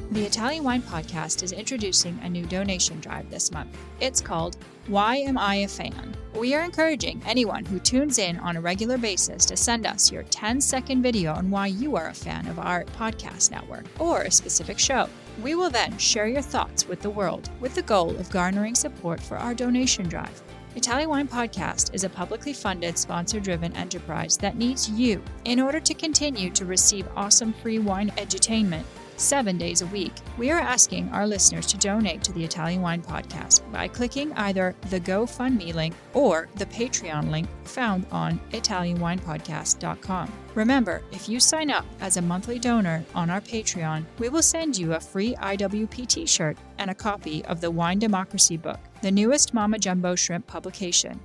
The Italian Wine Podcast is introducing a new donation drive this month. It's called Why Am I a Fan? We are encouraging anyone who tunes in on a regular basis to send us your 10-second video on why you are a fan of our podcast network or a specific show. We will then share your thoughts with the world with the goal of garnering support for our donation drive. Italian Wine Podcast is a publicly funded, sponsor-driven enterprise that needs you in order to continue to receive awesome free wine edutainment 7 days a week. We are asking our listeners to donate to the Italian Wine Podcast by clicking either the GoFundMe link or the Patreon link found on ItalianWinePodcast.com. Remember, if you sign up as a monthly donor on our Patreon, we will send you a free IWP t-shirt and a copy of the Wine Democracy book, the newest Mama Jumbo Shrimp publication.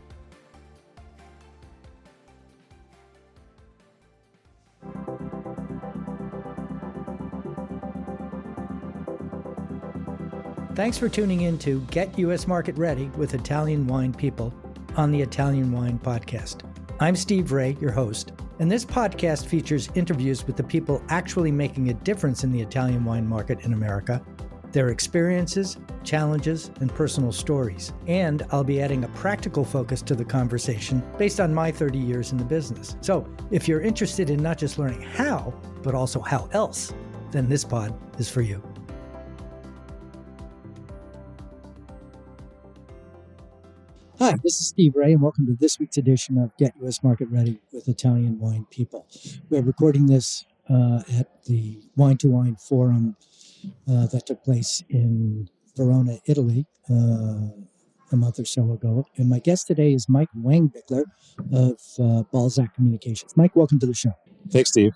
Thanks for tuning in to Get U.S. Market Ready with Italian Wine People on the Italian Wine Podcast. I'm Steve Raye, your host, and this podcast features interviews with the people actually making a difference in the Italian wine market in America, their experiences, challenges, and personal stories. And I'll be adding a practical focus to the conversation based on my 30 years in the business. So if you're interested in not just learning how, but also how else, then this pod is for you. Hi, this is Steve Raye, and welcome to this week's edition of Get U.S. Market Ready with Italian Wine People. We're recording this at the Wine to Wine Forum that took place in Verona, Italy, a month or so ago. And my guest today is Mike Wangbickler of Balzac Communications. Mike, welcome to the show. Thanks, Steve.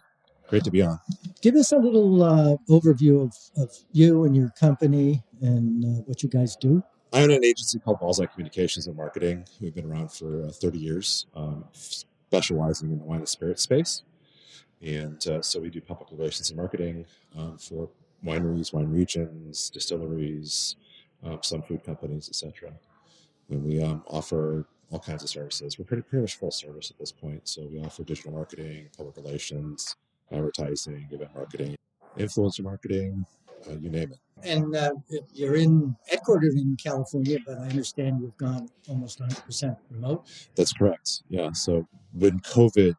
Great to be on. Give us a little overview of you and your company and what you guys do. I own an agency called Balzac Communications and Marketing. We've been around for 30 years, specializing in the wine and spirit space. And so we do public relations and marketing for wineries, wine regions, distilleries, some food companies, etc. And we offer all kinds of services. We're pretty much full service at this point. So we offer digital marketing, public relations, advertising, event marketing, influencer marketing, you name it. And you're headquartered in California, but I understand you've gone almost 100% remote. That's correct. Yeah. So when COVID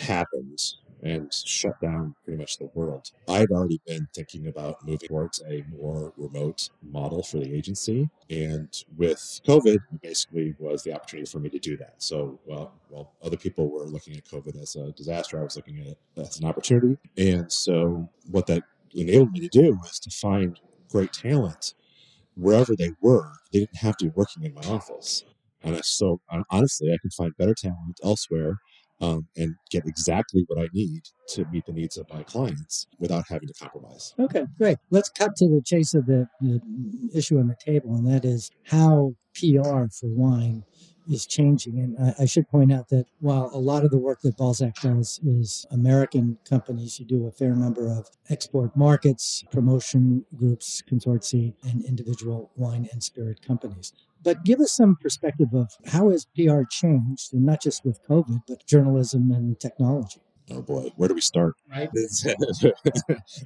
happened and shut down pretty much the world, I'd already been thinking about moving towards a more remote model for the agency. And with COVID, it basically was the opportunity for me to do that. So while other people were looking at COVID as a disaster, I was looking at it as an opportunity. And so what that enabled me to do was to find great talent wherever they were. They didn't have to be working in my office. And so honestly, I could find better talent elsewhere and get exactly what I need to meet the needs of my clients without having to compromise. Okay, great. Let's cut to the chase of the issue on the table, and that is how PR for wine is changing. And I should point out that while a lot of the work that Balzac does is American companies, you do a fair number of export markets, promotion groups, consortia, and individual wine and spirit companies. But give us some perspective of how has PR changed, and not just with COVID, but journalism and technology. Oh boy, where do we start? Right.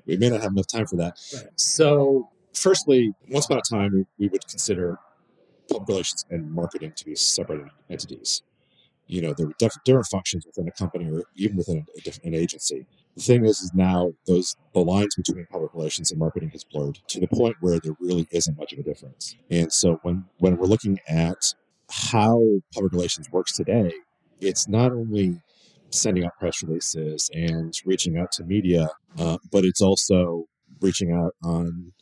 We may not have enough time for that. Right. So firstly, once upon a time, we would consider public relations and marketing to be separate entities. You know, there were different functions within a company or even within an agency. The thing is now the lines between public relations and marketing has blurred to the point where there really isn't much of a difference. And so when we're looking at how public relations works today, it's not only sending out press releases and reaching out to media, but it's also reaching out on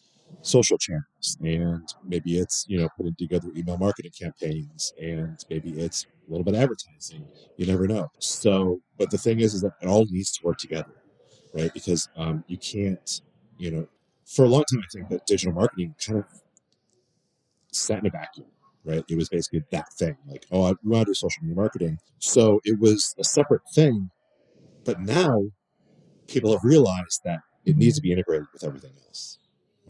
social channels, and maybe it's putting together email marketing campaigns, and maybe it's a little bit of advertising. You never know. So, but the thing is that it all needs to work together, right? Because you can't, for a long time, I think that digital marketing kind of sat in a vacuum, right? It was basically that thing, like, we want to do social media marketing, so it was a separate thing. But now people have realized that it needs to be integrated with everything else.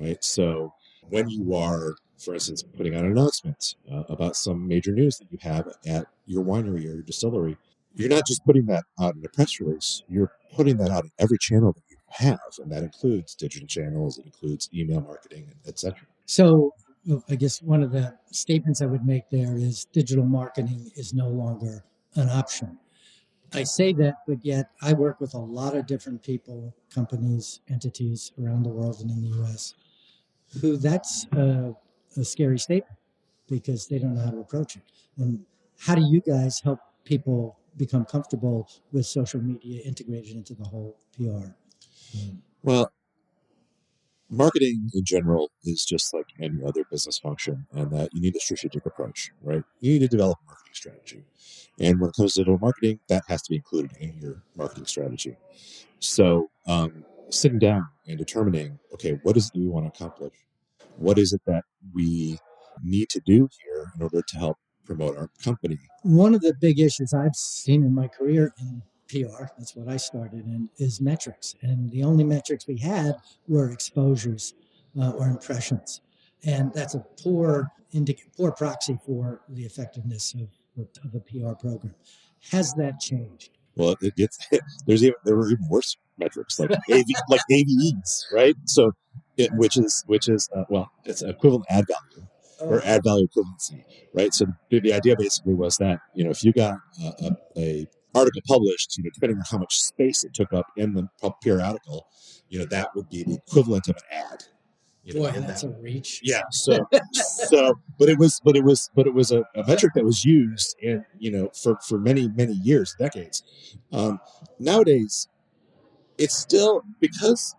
Right. So when you are, for instance, putting out an announcement about some major news that you have at your winery or your distillery, you're not just putting that out in a press release. You're putting that out in every channel that have, and that includes digital channels, it includes email marketing, etc. So I guess one of the statements I would make there is digital marketing is no longer an option. I say that, but yet I work with a lot of different people, companies, entities around the world and in the US, who that's a scary statement because they don't know how to approach it. And how do you guys help people become comfortable with social media integrated into the whole PR? Well, marketing in general is just like any other business function, and that you need a strategic approach, right? You need to develop a marketing strategy. And when it comes to digital marketing, that has to be included in your marketing strategy. So, sitting down and determining, okay, what is it we want to accomplish? What is it that we need to do here in order to help promote our company? One of the big issues I've seen in my career in PR, that's what I started in, is metrics. And the only metrics we had were exposures or impressions. And that's a poor proxy for the effectiveness of a PR program. Has that changed? Well, it gets there were even worse metrics like like AVEs, right? So, which is well, it's equivalent ad value or ad value equivalency, right? So the idea basically was that if you got a article published, depending on how much space it took up in the PR article, that would be the equivalent of an ad. Boy, that's a reach. Yeah. But it was a metric that was used in, for many, many years, decades. Nowadays, it's still because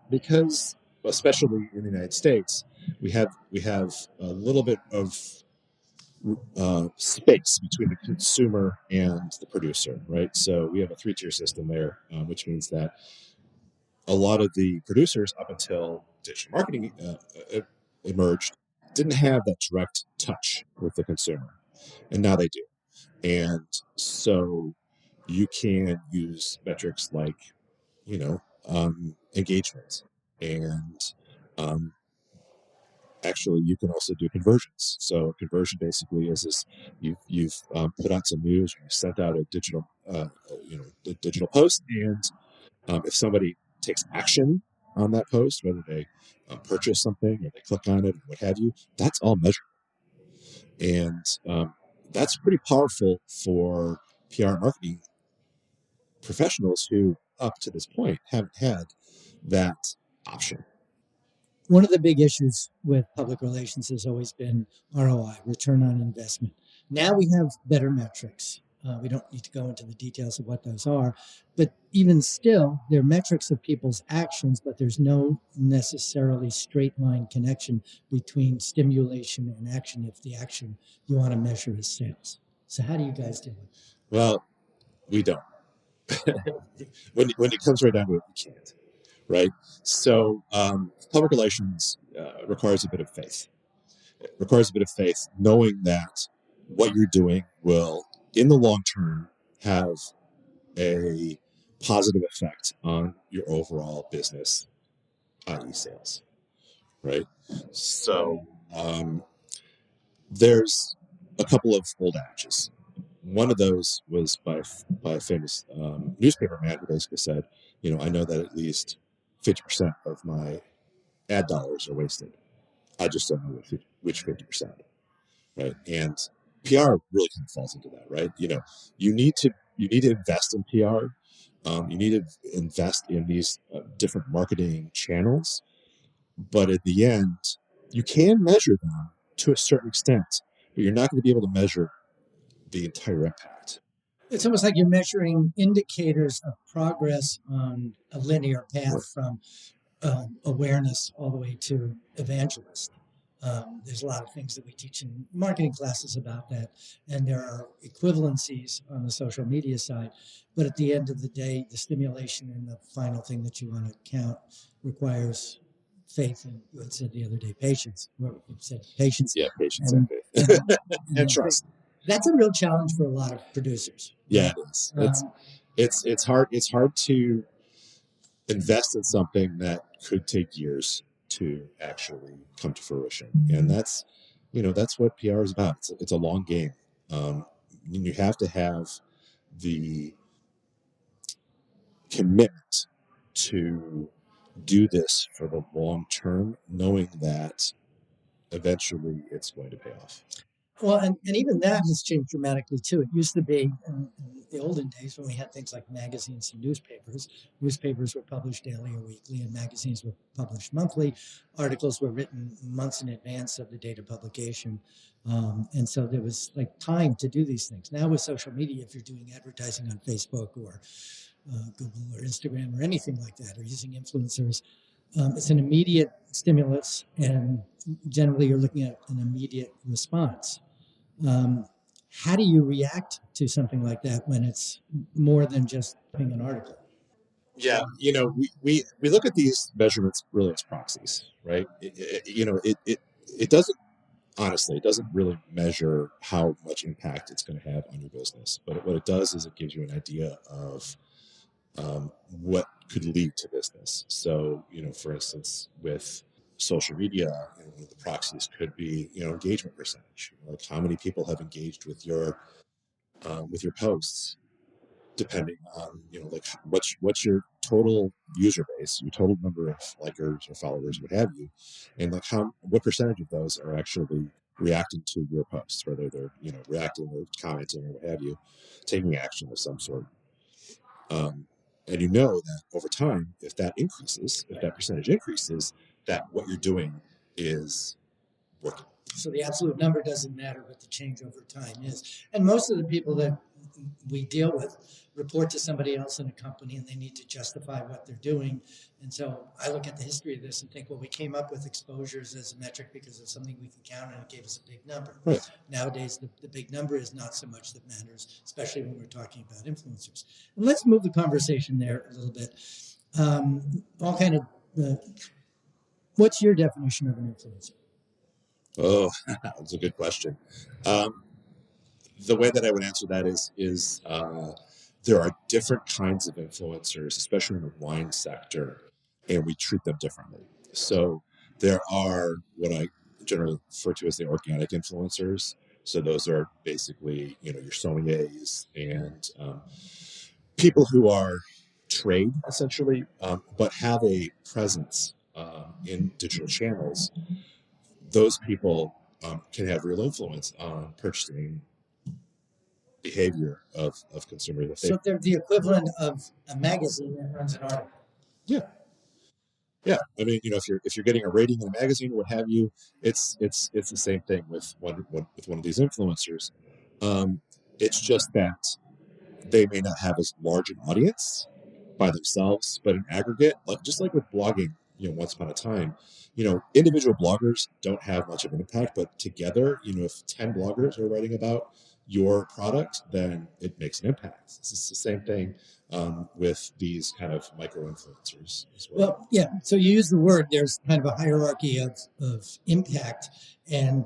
especially in the United States, we have a little bit of space between the consumer and the producer, right? So we have a 3-tier system there, which means that a lot of the producers up until digital marketing emerged didn't have that direct touch with the consumer, and now they do. And so you can use metrics like engagement, and actually you can also do conversions. So conversion basically is this: you've put out some news, or you sent out a digital digital post, and if somebody takes action on that post, whether they purchase something or they click on it or what have you, that's all measurable. And that's pretty powerful for PR marketing professionals who, up to this point, haven't had that option. One of the big issues with public relations has always been ROI, return on investment. Now we have better metrics. We don't need to go into the details of what those are, but even still, they're metrics of people's actions, but there's no necessarily straight line connection between stimulation and action if the action you want to measure is sales. So how do you guys do it? Well, we don't. when it comes right down to it, we can't. Right? So public relations requires a bit of faith. It requires a bit of faith, knowing that what you're doing will, in the long term, have a positive effect on your overall business, i.e. sales, right? So there's a couple of old adages. One of those was by a famous newspaper man who basically said, I know that at least 50% of my ad dollars are wasted. I just don't know which 50%, right? And PR really kind of falls into that, right? You need to invest in PR. You need to invest in these different marketing channels, but at the end, you can measure them to a certain extent, but you're not going to be able to measure the entire impact. It's almost like you're measuring indicators of progress on a linear path from awareness all the way to evangelist. There's a lot of things that we teach in marketing classes about that, and there are equivalencies on the social media side. But at the end of the day, the stimulation and the final thing that you want to count requires faith, and you had said the other day, patience. You said patience. Yeah, patience and faith. And trust. That's a real challenge for a lot of producers. Yeah, it is. It's hard. It's hard to invest in something that could take years to actually come to fruition, and that's what PR is about. It's a long game. You have to have the commitment to do this for the long term, knowing that eventually it's going to pay off. Well, and even that has changed dramatically too. It used to be in the olden days when we had things like magazines and newspapers. Newspapers were published daily or weekly, and magazines were published monthly. Articles were written months in advance of the date of publication. And so there was like time to do these things. Now with social media, if you're doing advertising on Facebook or Google or Instagram or anything like that, or using influencers, it's an immediate stimulus, and generally you're looking at an immediate response. How do you react to something like that when it's more than just an article? Yeah, we look at these measurements really as proxies, right? It doesn't, honestly, it doesn't really measure how much impact it's going to have on your business. But what it does is it gives you an idea of what could lead to business. So, for instance, with social media, the proxies could be, engagement percentage, like how many people have engaged with your posts, depending on, like what's your total user base, your total number of likers or followers, what have you, and like what percentage of those are actually reacting to your posts, whether they're, reacting or commenting or what have you, taking action of some sort. And that over time, if that percentage increases, that what you're doing is working. So the absolute number doesn't matter, but the change over time is. And most of the people that we deal with report to somebody else in a company, and they need to justify what they're doing. And so I look at the history of this and think, well, we came up with exposures as a metric because of something we can count, and it gave us a big number. Right. Nowadays, the big number is not so much that matters, especially when we're talking about influencers. And let's move the conversation there a little bit. What's your definition of an influencer? Oh, that's a good question. The way that I would answer that is there are different kinds of influencers, especially in the wine sector, and we treat them differently. So there are what I generally refer to as the organic influencers. So those are basically, your sommeliers and people who are trade essentially, but have a presence in digital channels. Those people can have real influence on purchasing behavior of consumers. So they're the equivalent of a magazine that runs an article. Yeah. I mean, if you're getting a rating in a magazine or what have you, it's the same thing with one of these influencers. It's just that they may not have as large an audience by themselves, but in aggregate, just like with blogging, once upon a time, individual bloggers don't have much of an impact, but together, if 10 bloggers are writing about your product, then it makes an impact. It's the same thing with these kind of micro influencers as well. Well, yeah. So you use the word, there's kind of a hierarchy of impact and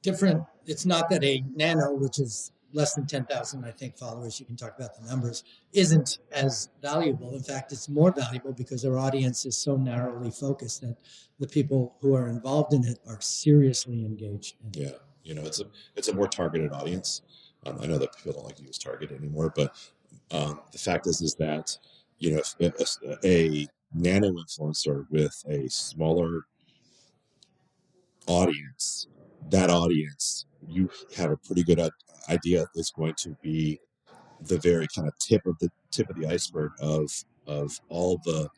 different. It's not that a nano, which is less than 10,000, I think, followers, you can talk about the numbers, isn't as valuable. In fact, it's more valuable because their audience is so narrowly focused that the people who are involved in it are seriously engaged in it. Yeah. It's a more targeted audience. I know that people don't like to use target anymore, but the fact is that, if a nano influencer with a smaller audience, that audience, you have a pretty good idea is going to be the very kind of tip of the iceberg of all the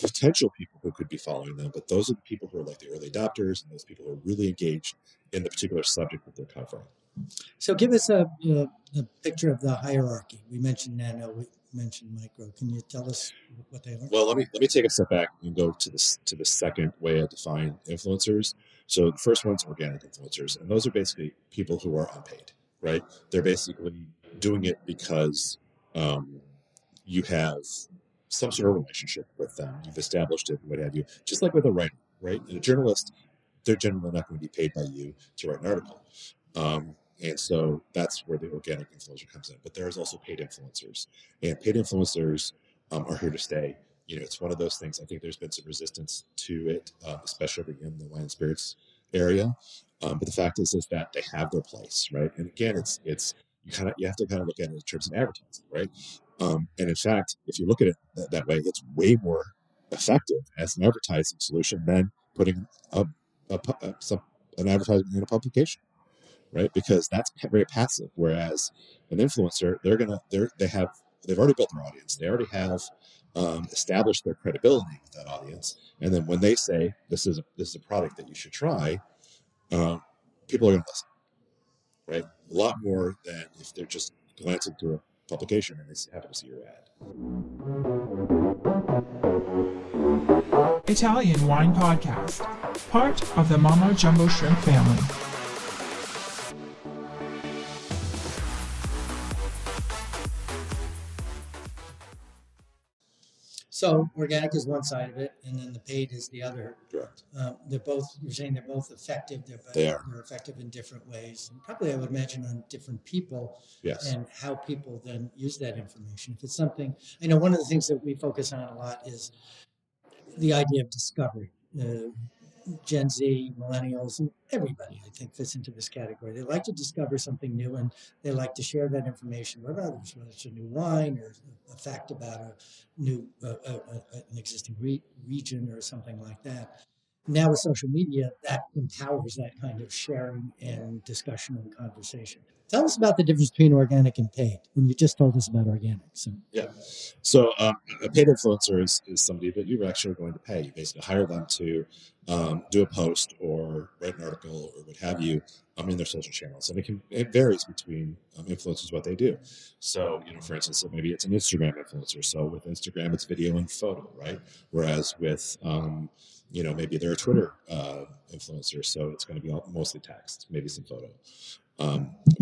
potential people who could be following them. But those are the people who are like the early adopters, and those people who are really engaged in the particular subject that they're covering. So give us a picture of the hierarchy. We mentioned nano, we mentioned micro. Can you tell us what they are? Well, let me take a step back and go to the second way I define influencers. So the first one's organic influencers, and those are basically people who are unpaid, right? They're basically doing it because you have some sort of relationship with them. You've established it, what have you. Just like with a writer, right? And a journalist, they're generally not going to be paid by you to write an article. And so that's where the organic influencer comes in. But there's also paid influencers. And paid influencers are here to stay. It's one of those things. I think there's been some resistance to it, especially in the wine and spirits area. But the fact is that they have their place, right? And again, it's you have to kind of look at it in terms of advertising, right? And in fact, if you look at it that way, it's way more effective as an advertising solution than putting an advertisement in a publication, right? Because that's very passive. Whereas an influencer, they've already built their audience. They already have established their credibility with that audience. And then when they say this is a product that you should try, people are going to listen, right? A lot more than if they're just glancing through a publication and they happen to see your ad. Italian Wine Podcast, part of the Mama Jumbo Shrimp family. So organic is one side of it, and then the paid is the other. Correct. You're saying they're both effective. They're effective in different ways. And probably, I would imagine, on different people. Yes. And how people then use that information. If it's something, I know one of the things that we focus on a lot is the idea of discovery. Gen Z, millennials, and everybody, I think, fits into this category. They like to discover something new, and they like to share that information with others, whether it's a new wine or a fact about a new, an existing region or something like that. Now with social media, that empowers that kind of sharing and discussion and conversation. Tell us about the difference between organic and paid. And you just told us about organic. So a paid influencer is somebody that you're actually going to pay. You basically hire them to do a post or write an article or what have you in their social channels. And it varies between influencers what they do. So, for instance, maybe it's an Instagram influencer. So with Instagram, it's video and photo, right? Whereas with maybe they're a Twitter influencer, so it's going to be mostly text, maybe some photo.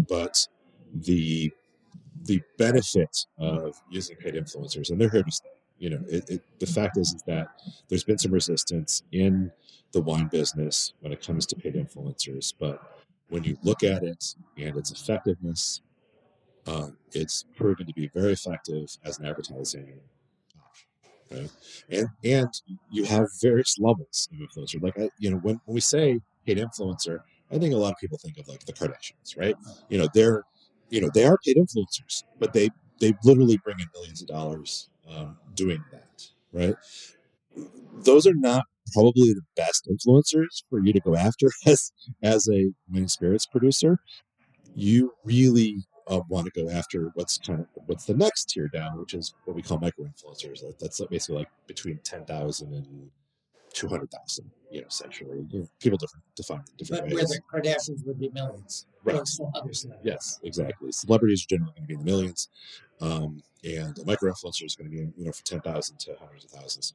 But the benefit of using paid influencers, and they're here to stay. The fact is that there's been some resistance in the wine business when it comes to paid influencers, but when you look at it and its effectiveness, it's proven to be very effective as an advertising option. Right? And you have various levels of influencer. Like when we say paid influencer, I think a lot of people think of like the Kardashians, right? They are paid influencers, but they literally bring in millions of dollars doing that, right? Those are not probably the best influencers for you to go after as a wine spirits producer. You really want to go after what's the next tier down, which is what we call micro influencers. That's basically like between 10,000 and 200,000, essentially. People define it different ways. Where the Kardashians would be millions. Right. Obviously. Yes, exactly. Celebrities are generally going to be in the millions. And a micro influencer is going to be, from 10,000 to hundreds of thousands.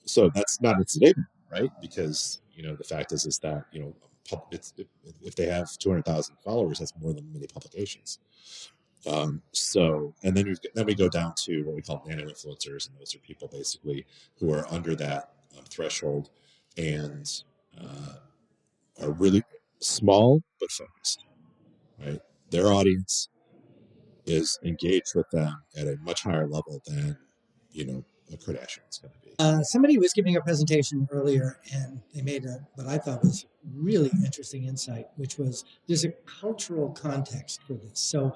So that's not a statement, right? Because, the fact is that, if they have 200,000 followers, that's more than many publications. And then we go down to what we call nano influencers, and those are people basically who are under that threshold and are really small but focused. Right, their audience is engaged with them at a much higher level than a Kardashian's going to be. Somebody was giving a presentation earlier, and they made what I thought was really interesting insight, which was there's a cultural context for this. So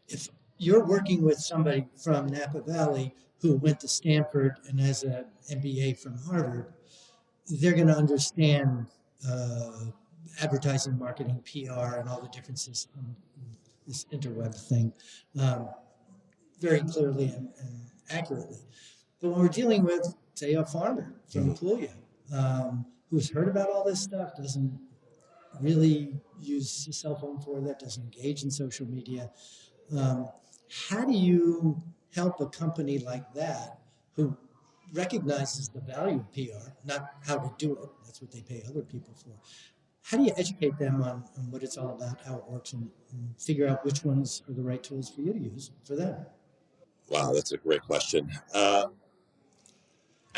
if you're working with somebody from Napa Valley who went to Stanford and has an MBA from Harvard, they're going to understand advertising, marketing, PR, and all the differences in this interweb thing very clearly and accurately. But when we're dealing with, say, a farmer from Pluya who's heard about all this stuff, doesn't really use a cell phone for that, doesn't engage in social media, how do you help a company like that who recognizes the value of PR, not how to do it, that's what they pay other people for, how do you educate them on what it's all about, how it works, and figure out which ones are the right tools for you to use for them? Wow, that's a great question.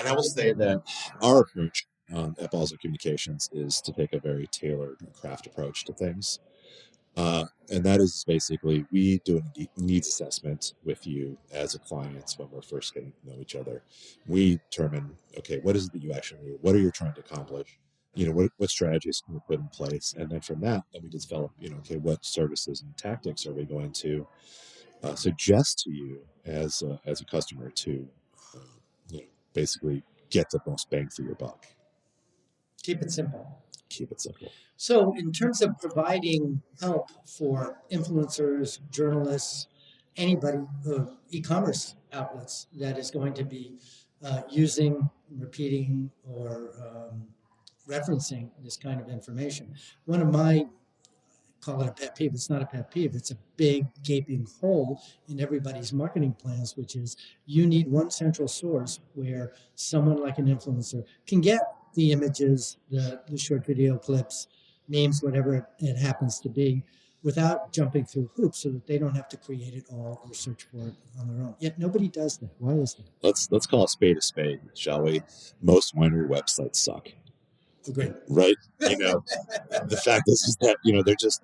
And I will say that our approach at Balzac Communications is to take a very tailored craft approach to things. And that is basically, we do a needs assessment with you as a client when we're first getting to know each other. We determine, okay, what is it that you actually need? What are you trying to accomplish? What strategies can we put in place? And then from that, then we develop, okay, what services and tactics are we going to suggest to you as a customer to, basically get the most bang for your buck. Keep it simple. Keep it simple. So in terms of providing help for influencers, journalists, anybody, e-commerce outlets that is going to be using, repeating, or referencing this kind of information. One of my, call it a pet peeve, it's not a pet peeve, it's a big gaping hole in everybody's marketing plans, which is you need one central source where someone like an influencer can get the images, the short video clips, memes, whatever it happens to be, without jumping through hoops, so that they don't have to create it all or search for it on their own. Yet nobody does that. Why is that? Let's call a spade, shall we? Most winery websites suck. Agreed. Right? The fact is that they're just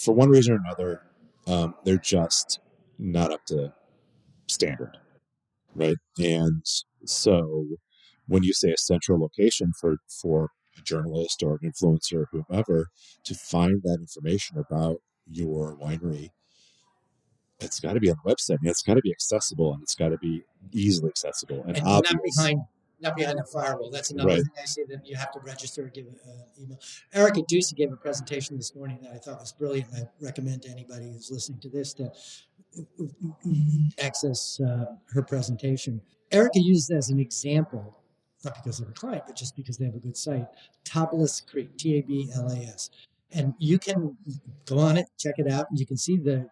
for one reason or another, they're just not up to standard, right? And so when you say a central location for a journalist or an influencer or whomever to find that information about your winery, it's got to be on the website, and it's got to be accessible, and it's got to be easily accessible and obvious. Not behind a firewall. That's another thing I say, that you have to register, give an email. Erica Ducey gave a presentation this morning that I thought was brilliant. I recommend to anybody who's listening to this to access her presentation. Erica used as an example, not because they're a client, but just because they have a good site, Tablas Creek, Tablas. And you can go on it, check it out, and you can see the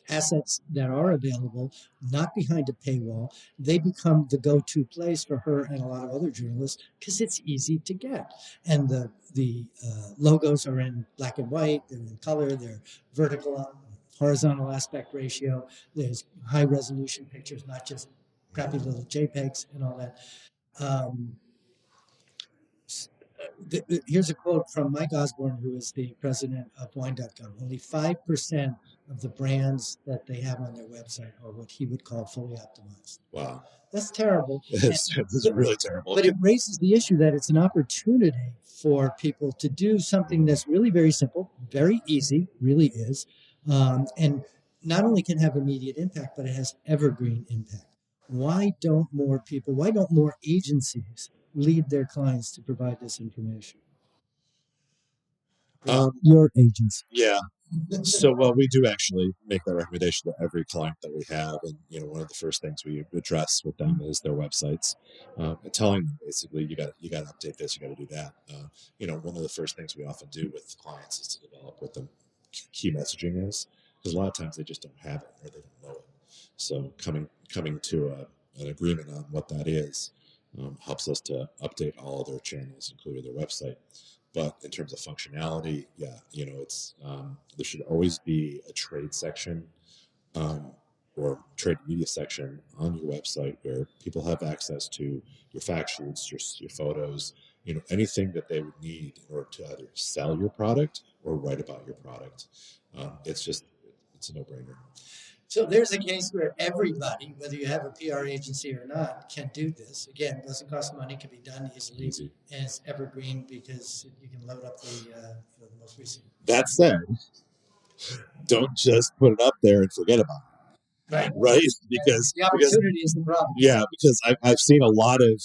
assets that are available, not behind a paywall. They become the go-to place for her and a lot of other journalists because it's easy to get. And the logos are in black and white, they're in color, they're vertical, horizontal aspect ratio, there's high resolution pictures, not just crappy little JPEGs and all that. Here's a quote from Mike Osborne, who is the president of Wine.com. Only 5% of the brands that they have on their website are what he would call fully optimized. Wow. That's terrible. This is really terrible. But it raises the issue that it's an opportunity for people to do something that's really very simple, very easy, really is, and not only can have immediate impact, but it has evergreen impact. Why don't more agencies lead their clients to provide this information? Your agency. Yeah. So, we do actually make that recommendation to every client that we have. And, one of the first things we address with them is their websites, and telling them basically, you got to update this, you got to do that. One of the first things we often do with clients is to develop what the key messaging is, because a lot of times they just don't have it or they don't know it. So coming to an agreement on what that is helps us to update all of their channels, including their website. But in terms of functionality, it's there should always be a trade section or trade media section on your website where people have access to your fact sheets, your photos, anything that they would need in order to either sell your product or write about your product. It's a no-brainer. So there's a case where everybody, whether you have a PR agency or not, can do this. Again, it doesn't cost money, can be done easily, and it's evergreen because you can load up the most recent. That said, don't just put it up there and forget about it. Right? Because the opportunity is the problem. Yeah, because I've seen a lot of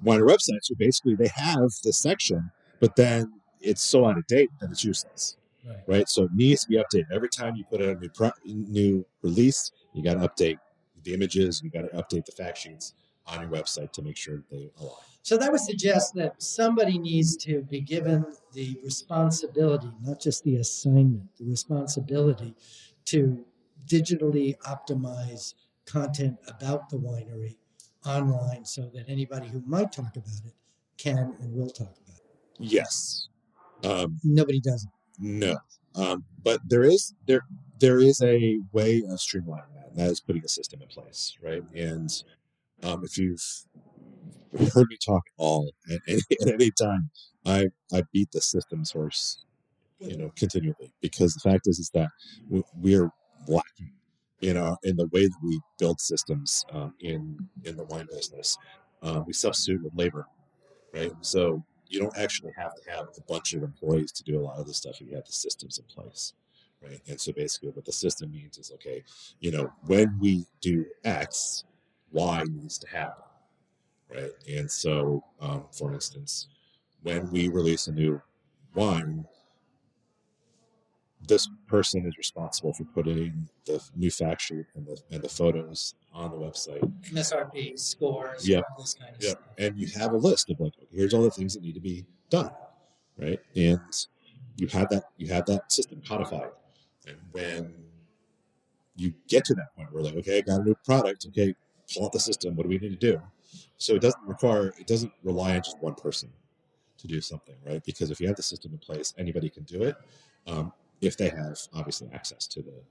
winery websites where basically they have this section, but then it's so out of date that it's useless. Right. So it needs to be updated. Every time you put out a new release, you got to update the images, you got to update the fact sheets on your website to make sure that they align. So that would suggest that somebody needs to be given the responsibility, not just the assignment, the responsibility to digitally optimize content about the winery online so that anybody who might talk about it can and will talk about it. Yes. Nobody does it. No, but there is a way of streamlining that, and that is putting a system in place, right? And if you've heard me talk at any time, I beat the systems horse, continually, because the fact is that we're lacking in the way that we build systems in the wine business. We substitute with labor, right? So you don't actually have to have a bunch of employees to do a lot of this stuff if you have the systems in place, right? And so basically what the system means is, okay, when we do X, why needs to happen, right? And so, for instance, when we release a new wine, this person is responsible for putting the new fact sheet and the photos on the website. MSRP, scores, Yep. this kind of Yep. stuff. And you have a list of like, okay, here's all the things that need to be done, right? And you have that system codified. And when you get to that point where like, okay, I got a new product, okay, pull out the system, what do we need to do? So it doesn't rely on just one person to do something, right? Because if you have the system in place, anybody can do it. If they have obviously access to the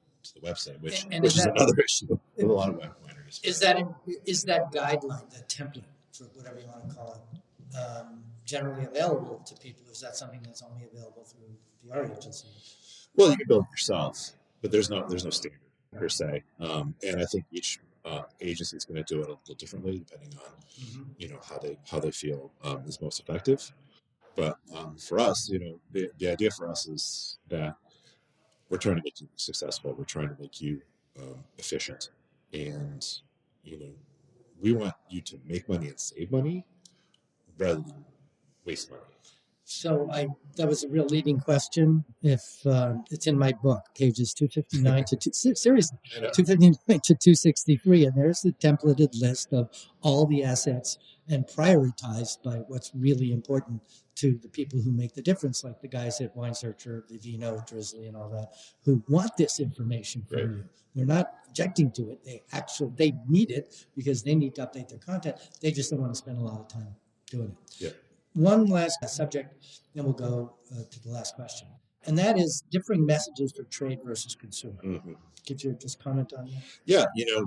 website, which is another issue with a lot of web wineries. Is that guideline, that template, for whatever you want to call it, generally available to people? Is that something that's only available through the PR agency? Well, you can build it yourself, but there's no standard per se, and I think each agency is going to do it a little differently depending on how they feel is most effective. But for us, the idea for us is that we're trying to make you successful. We're trying to make you efficient, and we want you to make money and save money rather than waste money. So that was a real leading question. If it's in my book, pages 259 to seriously 259 to 263, and there's the templated list of all the assets and prioritized by what's really important to the people who make the difference, like the guys at Wine Searcher, Vivino, Drizzly, and all that, who want this information from you. They're not objecting to it. They need it because they need to update their content. They just don't want to spend a lot of time doing it. Yeah. One last subject, then we'll go to the last question. And that is differing messages for trade versus consumer. Mm-hmm. Could you just comment on that? Yeah,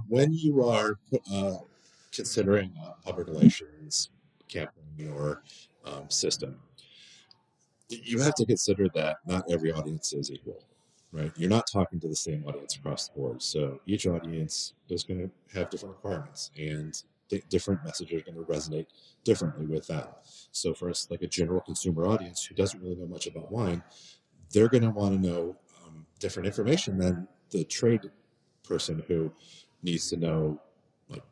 when you are considering public relations campaign or system, you have to consider that not every audience is equal, right? You're not talking to the same audience across the board. So each audience is going to have different requirements, and different messages are going to resonate differently with them. So for us, like a general consumer audience who doesn't really know much about wine, they're going to want to know different information than the trade person who needs to know like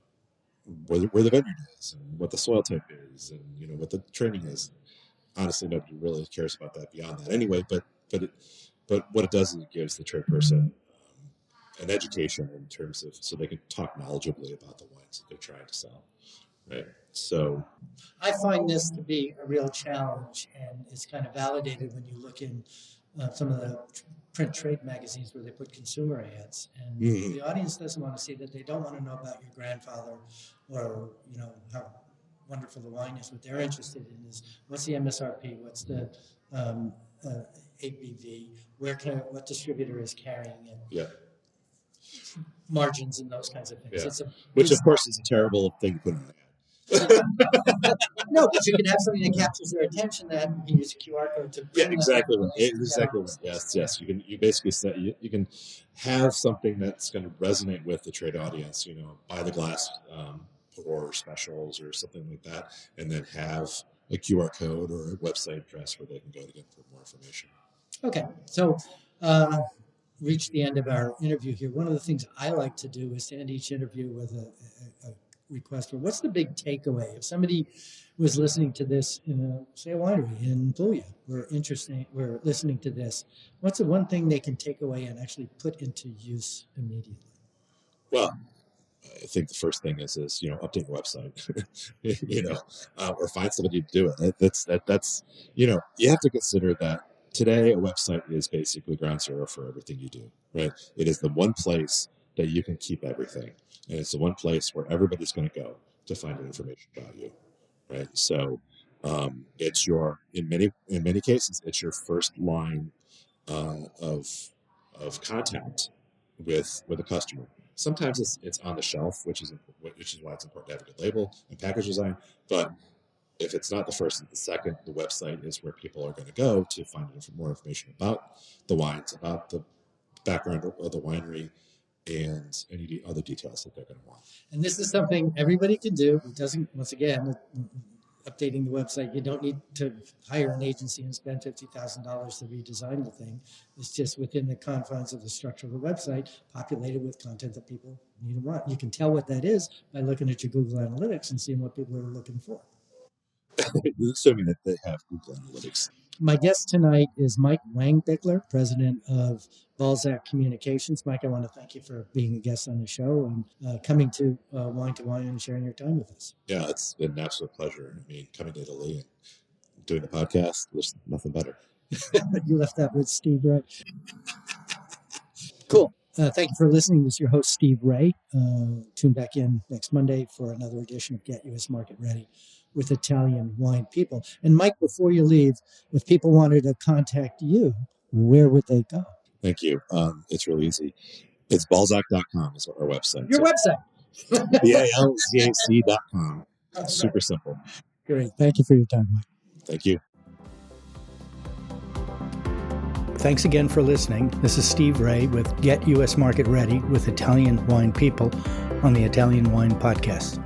where the vineyard is and what the soil type is and what the training is. Honestly, nobody really cares about that beyond that anyway. But what it does is it gives the trade person an education in terms of so they can talk knowledgeably about the wines that they're trying to sell, right? So I find this to be a real challenge, and it's kind of validated when you look in some of the print trade magazines where they put consumer ads, and the audience doesn't want to see that. They don't want to know about your grandfather or how wonderful the wine is. What they're interested in is what's the MSRP, what's the ABV, what distributor is carrying it. Yeah. Margins and those kinds of things. Yeah. Which of course is a terrible thing to put on No, but you can have something that captures their attention that you can use a QR code to. Yeah, exactly right. Exactly right. Yes. You basically say you can have something that's going to resonate with the trade audience. Buy the glass pour specials or something like that, and then have a QR code or a website address where they can go to get more information. Okay, so reached the end of our interview here. One of the things I like to do is to end each interview with a request for what's the big takeaway. If somebody was listening to this in a winery in Puglia, we're listening to this, what's the one thing they can take away and actually put into use immediately? Well, I think the first thing is update your website, or find somebody to do it. That's you have to consider that today a website is basically ground zero for everything you do, right? It is the one place that you can keep everything, and it's the one place where everybody's going to go to find information about you, right? So it's in many cases it's your first line of contact with a customer. Sometimes it's on the shelf, which is why it's important to have a good label and package design. But if it's not the first and the second, the website is where people are going to go to find more information about the wines, about the background of the winery, and any other details that they're going to want. And this is something everybody can do. It doesn't, once again, updating the website. You don't need to hire an agency and spend $50,000 to redesign the thing. It's just within the confines of the structure of the website, populated with content that people need and want. You can tell what that is by looking at your Google Analytics and seeing what people are looking for. Assuming that they have Google Analytics. My guest tonight is Mike Wangbickler, president of Balzac Communications. Mike, I want to thank you for being a guest on the show and coming to Wine and sharing your time with us. Yeah, it's been an absolute pleasure. I mean, coming to Italy and doing the podcast, there's nothing better. You left that with Steve Raye. Cool. Thank you for listening. This is your host, Steve Raye. Tune back in next Monday for another edition of Get U.S. Market Ready with Italian Wine People. And Mike, before you leave, if people wanted to contact you, where would they go? Thank you. It's really easy. It's balzac.com is our website. Your website. balzac.com. Super simple. Great. Thank you for your time, Mike. Thank you. Thanks again for listening. This is Steve Raye with Get U.S. Market Ready with Italian Wine People on the Italian Wine Podcast.